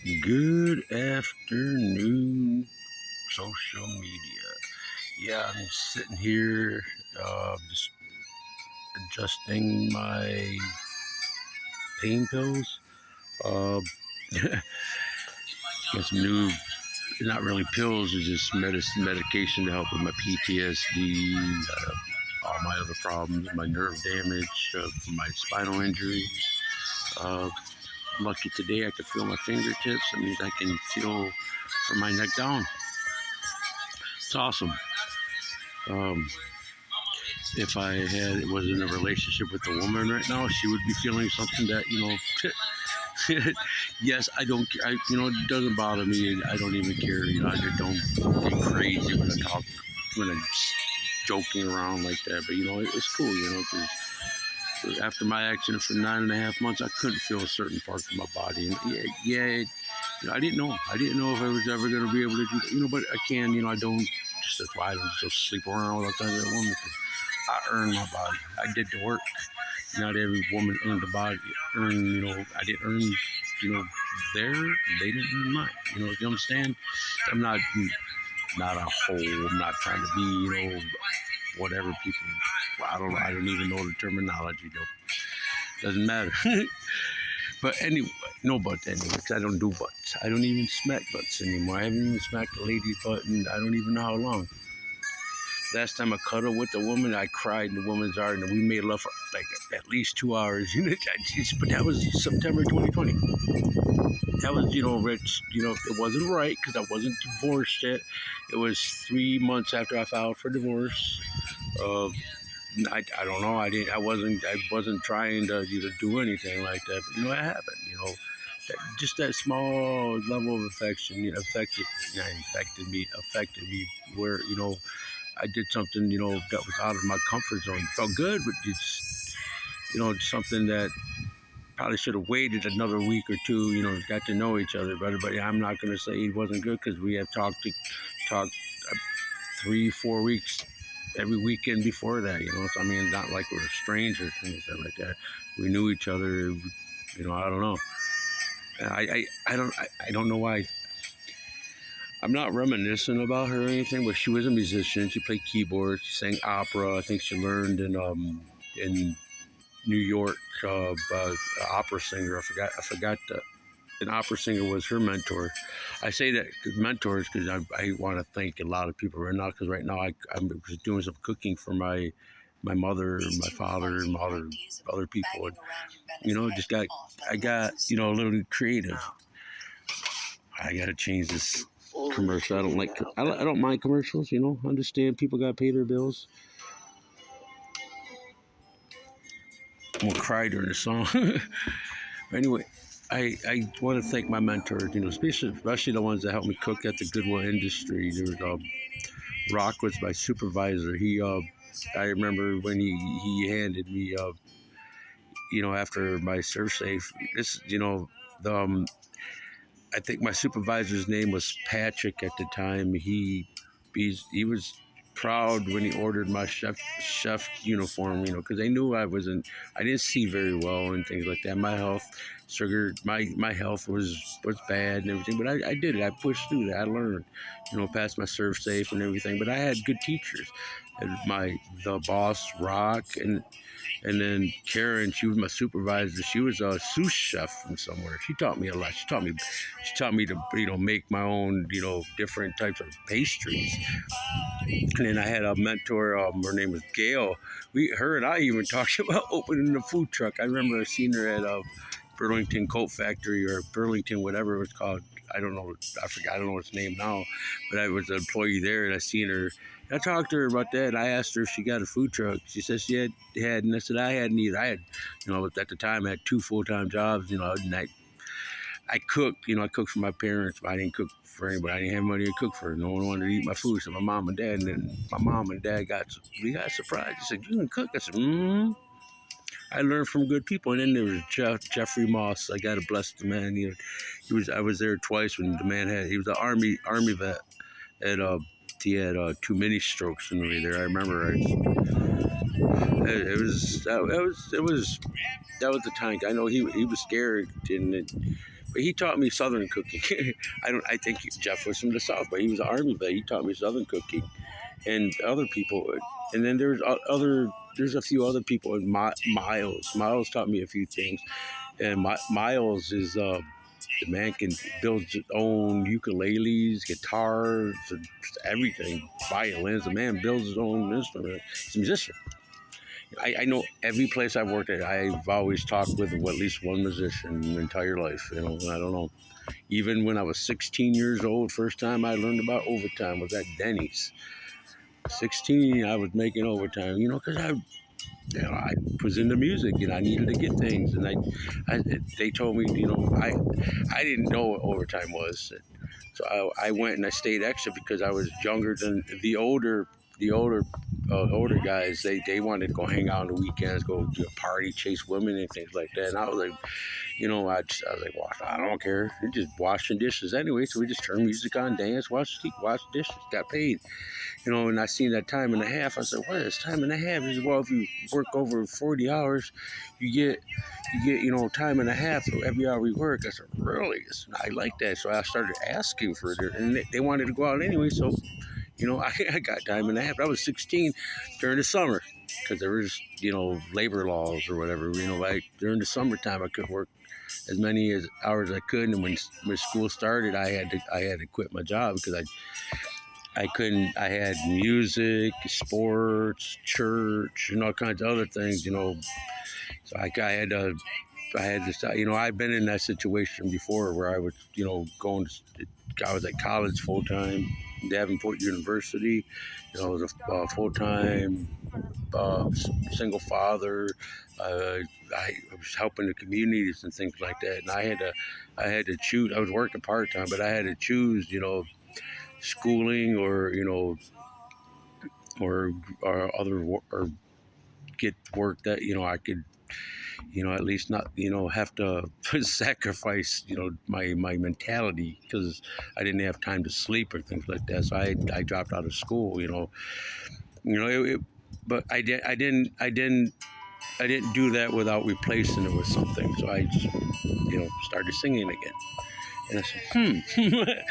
Good afternoon, social media. Yeah, I'm sitting here just adjusting my pain pills. Uh, Get some new, not really pills, it's just medication to help with my PTSD, all my other problems, my nerve damage, my spinal injury. Uh, Lucky today I can feel my fingertips. That means I can feel from my neck down. It's awesome. Um, if I was in a relationship with a woman right now, she would be feeling something that yes, I don't. It doesn't bother me. I don't even care. I don't get crazy when I talk when I'm joking around like that. But it's cool. Because after my accident for 9.5 months, I couldn't feel certain parts of my body, and I didn't know. I didn't know if I was ever going to be able to do that. But I can. I don't. That's why I don't just sleep around all the time with a woman. I earned my body. I did the work. Not every woman earned the body. I didn't earn, their, they didn't earn mine. You understand? I'm not a whole. I'm not trying to be, whatever people. I don't know. I don't even know the terminology though. Doesn't matter. But anyway, no butts anyway, because I don't do butts. I don't even smack butts anymore. I haven't even smacked a lady's butt in I don't even know how long. Last time I cuddled with a woman, I cried in the woman's arms, and we made love for like at least 2 hours. But that was September 2020. That was, Rich. It wasn't right because I wasn't divorced yet. It was 3 months after I filed for divorce. Uh, I don't know. I wasn't trying to do anything like that. But it happened. Just that small level of affection affected me where I did something, that was out of my comfort zone. It felt good, but it's something that probably should have waited another week or two, got to know each other better. But I'm not going to say it wasn't good because we have talked 3, 4 weeks every weekend before that, So, not like we were strangers or anything like that. We knew each other, I don't know. I don't know why. I'm not reminiscing about her or anything, but she was a musician. She played keyboard. She sang opera. I think she learned in New York. Opera singer. I forgot. An opera singer was her mentor. I say that mentors because I want to thank a lot of people right now. Because right now I'm just doing some cooking for my mother, my father, and my other people, and I got a little creative. I got to change this commercial. I don't mind commercials. Understand people got to pay their bills. I'm gonna cry during the song. Anyway, I want to thank my mentors. Especially the ones that helped me cook at the Goodwill Industry. There was Rock was my supervisor. I remember when he handed me after my serve safe. The I think my supervisor's name was Patrick at the time. He was proud when he ordered my chef uniform, because they knew I didn't see very well and things like that. My health was bad and everything, but I did it. I pushed through that. I learned, passed my serve safe and everything. But I had good teachers. And the boss Rock and then Karen, she was my supervisor. She was a sous chef from somewhere. She taught me a lot. She taught me to make my own different types of pastries. And then I had a mentor. Her name was Gail. Her and I even talked about opening a food truck. I remember seeing her at Burlington Coat Factory or Burlington, whatever it was called. I don't know. I forgot. I don't know its name now. But I was an employee there, and I seen her. I talked to her about that. I asked her if she got a food truck. She said she had, and I said I hadn't either. I had, at the time I had 2 full-time jobs. And I cooked. I cooked for my parents, but I didn't cook for anybody. I didn't have money to cook for. No one wanted to eat my food, so my mom and dad. And then my mom and dad got surprised. They said, "You can cook?" I said, "Hmm." I learned from good people. And then there was Jeffrey Moss. I gotta bless the man. I was there twice when the man he was an army vet, and he had 2 mini strokes when we were there. I remember. It was that was the time. I know he was scared, and But he taught me Southern cooking. I think Jeff was from the South, but he was an Army vet. He taught me Southern cooking, and other people. And then there's a few other people. And Miles taught me a few things, and Miles is the man can build his own ukuleles, guitars, everything, violins. The man builds his own instrument. He's a musician. I know every place I've worked at, I've always talked with at least one musician my entire life. You know, I don't know. Even when I was 16 years old, first time I learned about overtime was at Denny's. 16, I was making overtime. You know, because I was into music and I needed to get things. And they told me, you know, I didn't know what overtime was. So I went and I stayed extra because I was younger than the older guys. They wanted to go hang out on the weekends, go do a party, chase women and things like that. And I was like, you know, I was like, well, I don't care. You're just washing dishes anyway. So we just turned music on, dance, wash dishes, got paid. You know, and I seen that time and a half. I said, what is time and a half? He said, well, if you work over 40 hours, you get, you know, time and a half for every hour we work. I said, really? I like that. So I started asking for it, and they wanted to go out anyway. So, you know, I got time and a half. I was 16 during the summer because there was, you know, labor laws or whatever. You know, during the summertime, I could work as many hours as I could. And when school started, I had to quit my job because I couldn't. I had music, sports, church, and all kinds of other things. You know, so I had to. I had to start. You know, I've been in that situation before where I was, you know, I was at college full time, Davenport University. You know, I was a full time single father. I was helping the communities and things like that, and I had to choose. I was working part time, but I had to choose. You know, schooling or you know or other or get work that you know I could you know at least not you know have to sacrifice you know my mentality because I didn't have time to sleep or things like that. So I dropped out of school. But I didn't do that without replacing it with something. So I just started singing again. And I said,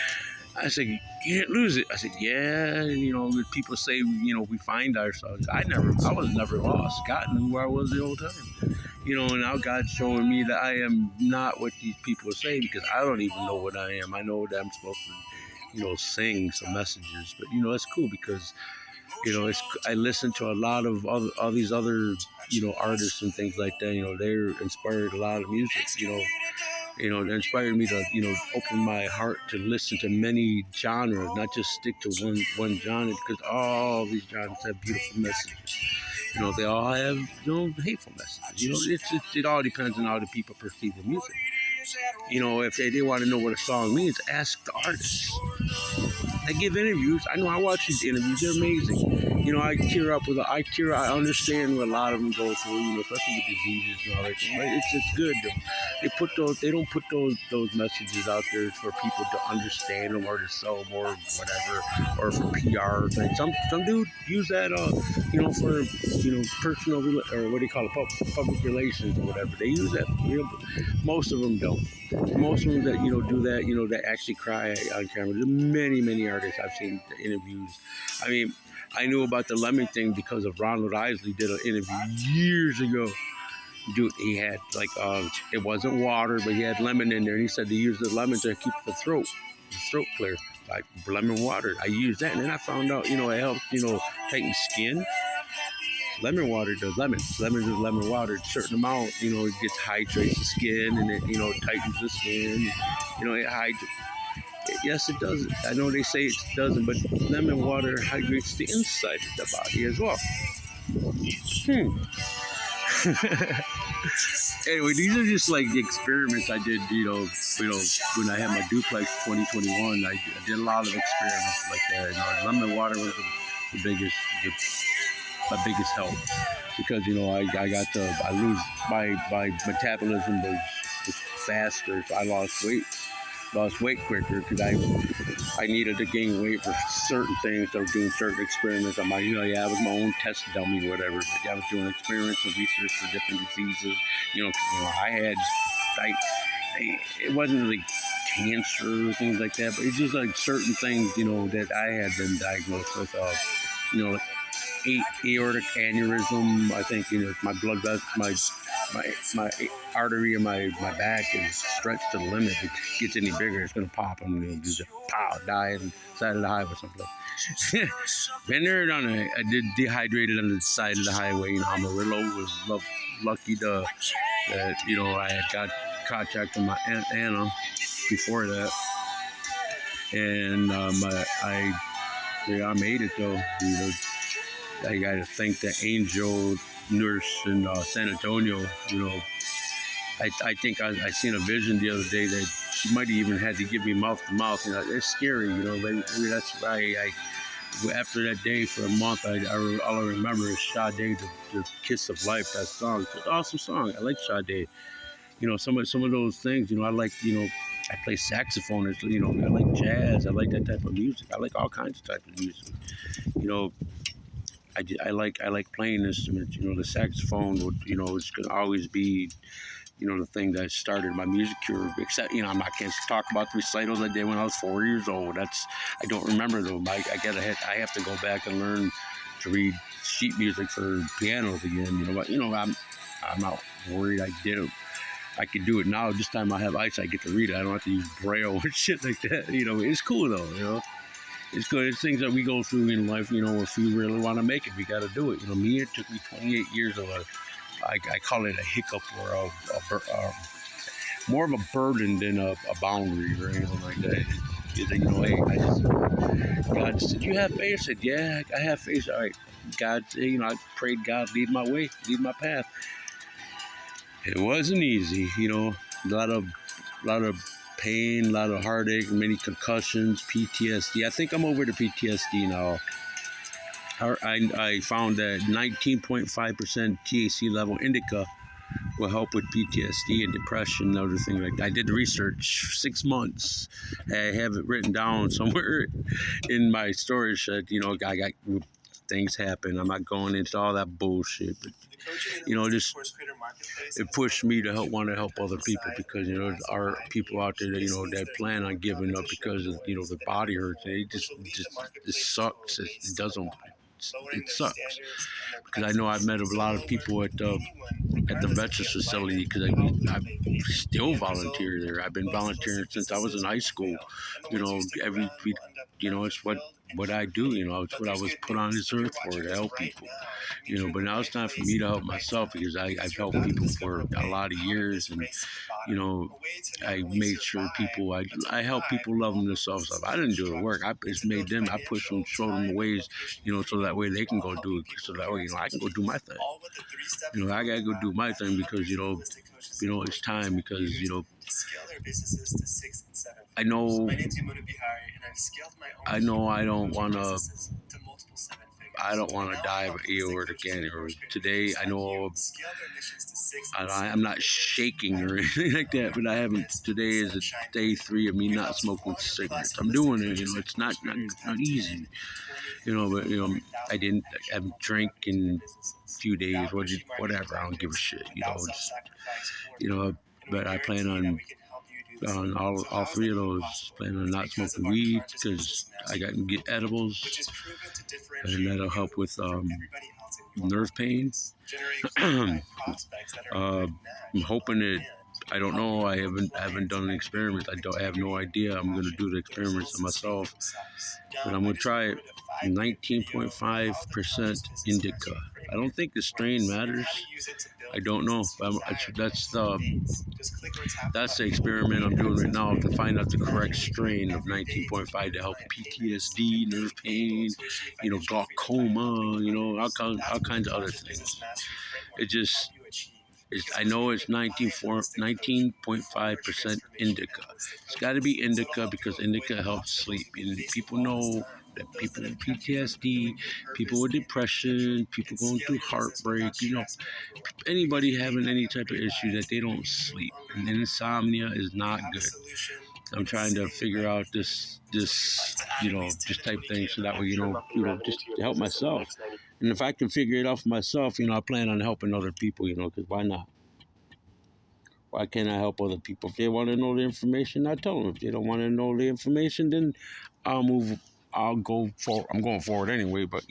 I said, you didn't lose it. I said, yeah, you know, people say, you know, we find ourselves. I was never lost. God knew where I was the whole time. You know, and now God's showing me that I am not what these people say because I don't even know what I am. I know that I'm supposed to, you know, sing some messages. But, you know, it's cool because, you know, I listen to a lot of all these other, you know, artists and things like that. You know, they're inspired a lot of music, it inspired me to, you know, open my heart to listen to many genres, not just stick to one genre, because all these genres have beautiful messages. You know, they all have, you know, hateful messages. You know, it all depends on how the people perceive the music. You know, if they want to know what a song means, ask the artist. They give interviews. I know I watch these interviews. They're amazing. You know, I understand what a lot of them go through, you know, especially with diseases and all that. But it's good though. They don't put those messages out there for people to understand them or to sell them or whatever, or for PR things. Some dude use that, you know, for, you know, personal, or what do you call it, public relations or whatever. They use that, you know, most of them don't. Most of them that, you know, do that, you know, that actually cry on camera. There's many artists I've seen the interviews. I mean, I knew about the lemon thing because of Ronald Isley did an interview years ago. Dude, he had like it wasn't water, but he had lemon in there, and he said to use the lemon to keep the throat clear, like lemon water. I used that, and then I found out, you know, it helps, you know, tighten skin. Lemon water does lemons. Lemons is lemon water. A certain amount, you know, it gets hydrates the skin and it, you know, tightens the skin. You know, it hydrates. Yes, it does. I know they say it doesn't, but lemon water hydrates the inside of the body as well. Anyway, these are just like the experiments I did. When I had my duplex 2021, I did a lot of experiments like that. You know, lemon water was my biggest help because, you know, I lose my metabolism was faster, so I lost weight quicker because I needed to gain weight for certain things. I was doing certain experiments. I was my own test dummy, whatever. But I was doing experiments and research for different diseases. I it wasn't really cancer or things like that, but it's just like certain things, that I had been diagnosed with. You know, aortic aneurysm. I think my blood vessel, my artery in my back is stretched to the limit. If it gets any bigger, it's gonna pop and just pow, die on the side of the highway or something. Been there, done it. I did dehydrated on the side of the highway in Amarillo. Was lucky that I had got contact with my aunt Anna before that, and I made it though. I got to thank the angel nurse in San Antonio. I think I seen a vision the other day that she might have even had to give me mouth to mouth. It's scary. That's why after that day for a month, all I remember is Sade, the Kiss of Life. That song, it's an awesome song. I like Sade. Some of those things. I like. I play saxophone. I like jazz. I like that type of music. I like all kinds of type of music. You know, I like playing instruments. The saxophone would it's gonna always be the thing that started my music career. Except I can't talk about the recitals I did when I was 4 years old. I don't remember them. I have to go back and learn to read sheet music for pianos again. But I'm not worried. I could do it now. This time I have eyesight. I get to read it. I don't have to use braille or shit like that. It's cool though. It's good. It's things that we go through in life. If we really want to make it, we got to do it. Me, it took me 28 years of I call it a hiccup or more of a burden than a boundary or anything like that. Hey, God said, "You have faith." I said, "Yeah, I have faith." All right, God, I prayed God lead my way, lead my path. It wasn't easy. A lot of pain, a lot of heartache, many concussions, PTSD. I think I'm over the PTSD now. I found that 19.5% THC level indica will help with PTSD and depression and other things like that. I did the research, 6 months. I have it written down somewhere in my storage shed. I got things happen. I'm not going into all that bullshit, but just it pushed me to want to help other people because there are people out there that plan on giving up because of the body hurts. It sucks. It doesn't. It sucks because I know I've met a lot of people at the veterans facility because I still volunteer there. I've been volunteering since I was in high school. Every week, it's what I do. It's what I was put on this earth for, to help people. But now it's time for me to help myself because I've helped people for a lot of years, and I made sure I help people love themselves up. I didn't do the work. I just made them. I pushed them, showed them the ways, so that way they can go do it. So that way, I can go do my thing. I gotta go do my thing because it's time because I know I don't want to. I don't want to die of aortic aneurysm. Today, I know I'm not shaking or anything like that, but I haven't. Today is day 3 of me not smoking cigarettes. I'm doing it. It's not easy. But I haven't drank in a few days. Whatever. I don't give a shit. But I plan on all 3 of those. Plan on not smoking weed because I got to get edibles, and that'll help with nerve pain. I'm hoping that I don't know. I haven't done an experiment. I have no idea. I'm gonna do the experiments myself, but I'm gonna try it. 19.5% indica. I don't think the strain matters. I don't know. That's the experiment I'm doing right now to find out the correct strain of 19.5 to help PTSD, nerve pain, glaucoma, all kinds of other things. I know it's 19.5% indica. It's got to be indica because indica helps sleep. And people know that people with PTSD, people with depression, people going through heartbreak, anybody having any type of issue that they don't sleep. And insomnia is not good. I'm trying to figure out this type thing so that way, just to help myself. And if I can figure it out for myself, I plan on helping other people, because why not? Why can't I help other people? If they want to know the information, I tell them. If they don't want to know the information, then I'll move. I'll go for. I'm going forward anyway. But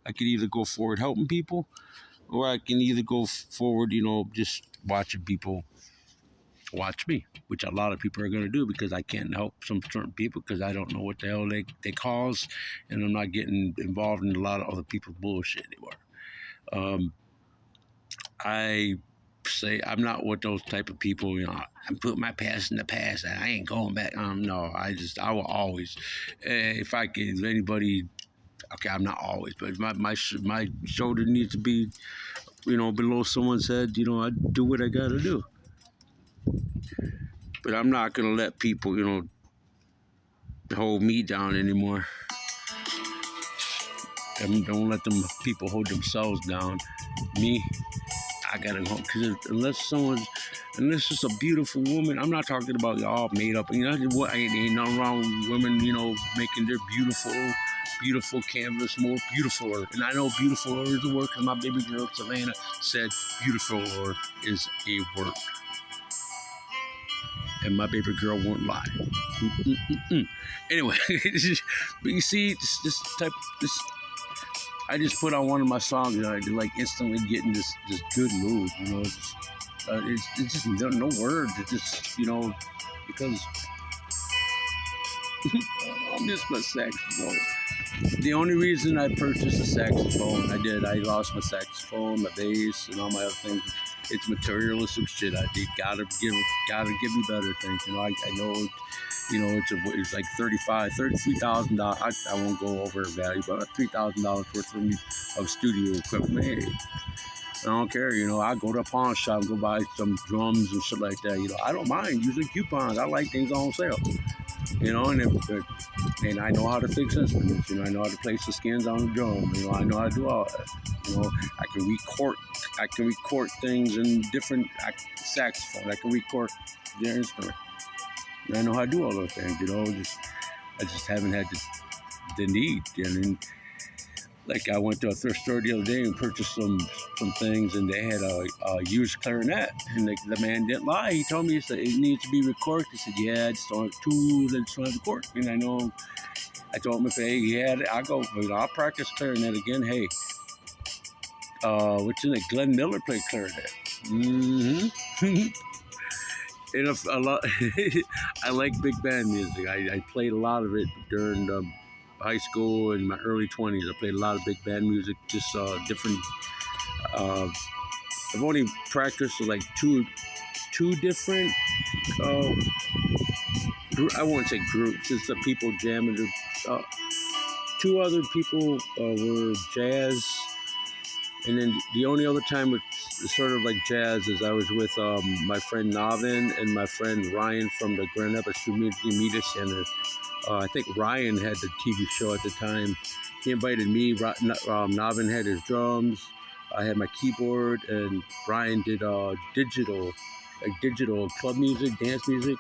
I can either go forward helping people, or I can either go forward, just watching people watch me, which a lot of people are going to do because I can't help some certain people because I don't know what the hell they cause, and I'm not getting involved in a lot of other people's bullshit anymore. Um, I say I'm not with those type of people. I put my past in the past. I ain't going back. No, I will always. If I can, if anybody, okay, I'm not always, but my shoulder needs to be, below someone's head. I do what I gotta do. But I'm not gonna let people, hold me down anymore. And don't let them people hold themselves down. Me, I gotta go because unless it's a beautiful woman, I'm not talking about y'all made up. What ain't nothing wrong with women, making their beautiful canvas more beautifuler. And I know beautifuler is a word because my baby girl Savannah said beautifuler is a word, and my baby girl won't lie. Anyway, but you see, this. I just put on one of my songs, and I like instantly get in this good mood. It's just no words. It's just because I miss my saxophone. The only reason I purchased a saxophone, I lost my saxophone, my bass, and all my other things. It's materialistic shit. I did gotta give me better things. I know. It's like $33,000. I won't go over value, but $3,000 worth of studio equipment. Hey, I don't care. I go to a pawn shop and go buy some drums and shit like that. I don't mind using coupons. I like things on sale. And I know how to fix instruments. I know how to place the skins on the drum. I know how to do all that. I can record things in different saxophone. I can record their instrument. And I know how to do all those things. I just haven't had the need. Like I went to a thrift store the other day and purchased some things, and they had a used clarinet, and the man didn't lie. He told me, he said it needs to be recorded. He said, yeah, I just don't have tools, I just don't have the cork. And I told him if he had it, I'll go. I'll practice clarinet again. Hey, what's in it? Glenn Miller played clarinet. Mm-hmm. And a lot. I like big band music. I played a lot of it during high school and my early 20s. I played a lot of big band music, just different. I've only practiced with like two different. I won't say groups. It's the people jamming. Two other people were jazz, and then the only other time it's sort of like jazz is I was with my friend Navin and my friend Ryan from the Grand Rapids Community Media Center. I think Ryan had the TV show at the time. He invited me. Navin had his drums. I had my keyboard, and Ryan did digital club music, dance music.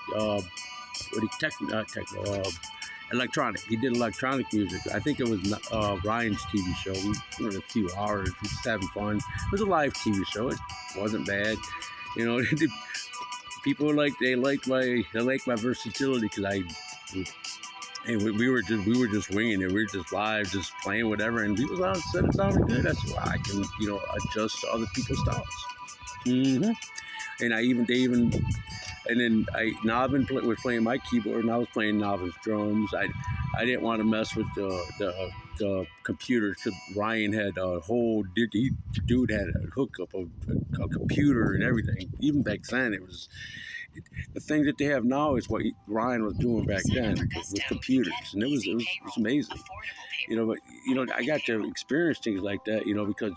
Electronic. He did electronic music. I think it was Ryan's TV show. We were a few hours, just having fun. It was a live TV show. It wasn't bad. People like my versatility because we were just winging it. We were just live, just playing whatever, and people said it sounded good. That's why I can adjust to other people's styles. Mm-hmm. And then Navin was playing my keyboard, and I was playing Navin's drums. I didn't want to mess with the computer because Ryan had a whole dude had a hookup of a computer and everything. Even back then, it was the thing that they have now is what Ryan was doing back then with computers, and it was amazing. But I got to experience things like that. Because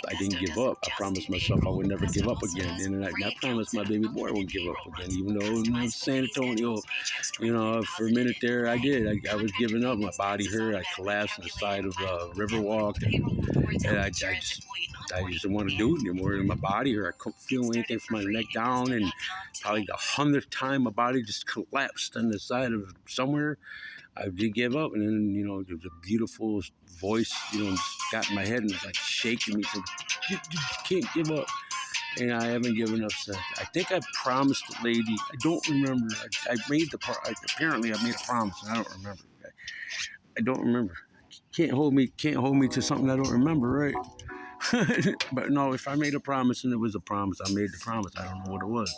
I didn't give up. I promised myself I would never give up again, and I promised my baby boy I wouldn't give up again. Even though in San Antonio, for a minute there I did. I was giving up. My body hurt. I collapsed on the side of Riverwalk, and I just didn't want to do it anymore. And my body hurt. I couldn't feel anything from my neck down, and probably the 100th time my body just collapsed on the side of somewhere. I did give up, and then there was a beautiful voice, just got in my head and was like shaking me. So you can't give up. and I haven't given up since. I think I promised the lady. I don't remember. I made the apparently I made a promise, and I don't remember. I don't remember. Can't hold me to something I don't remember, right? But no, if I made a promise and it was a promise, I made the promise. I don't know what it was.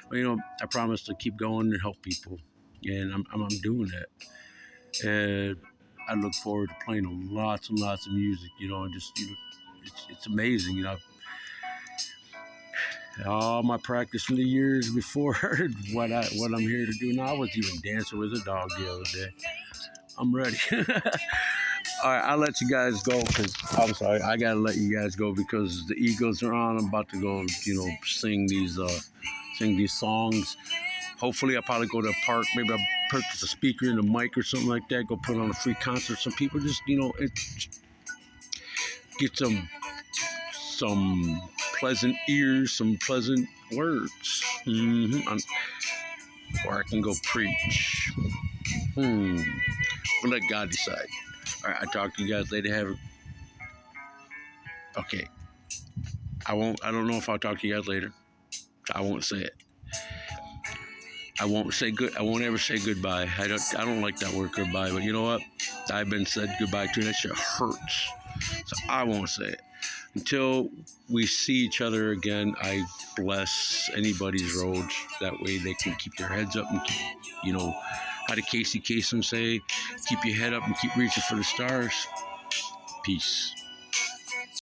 But I promised to keep going and help people, and I'm doing that. And I look forward to playing lots and lots of music. And just it's amazing. All my practice from the years before what I'm here to do now. I was even dancing with a dog the other day. I'm ready. All right, I'll let you guys go because I'm sorry. I gotta let you guys go because the Eagles are on. I'm about to go, sing these songs. Hopefully, I'll probably go to a park. Maybe I'll purchase a speaker and a mic or something like that. Go put on a free concert. Some people just, get some pleasant ears, some pleasant words. Or I can go preach. We'll let God decide. All right, I'll talk to you guys later. Okay. I won't. I don't know if I'll talk to you guys later. I won't say it. I won't say good. I won't ever say goodbye. I don't like that word goodbye. But you know what? I've been said goodbye to. That shit hurts. So I won't say it until we see each other again. I bless anybody's roads. That way they can keep their heads up and keep, how did Casey Kasem say? Keep your head up and keep reaching for the stars. Peace.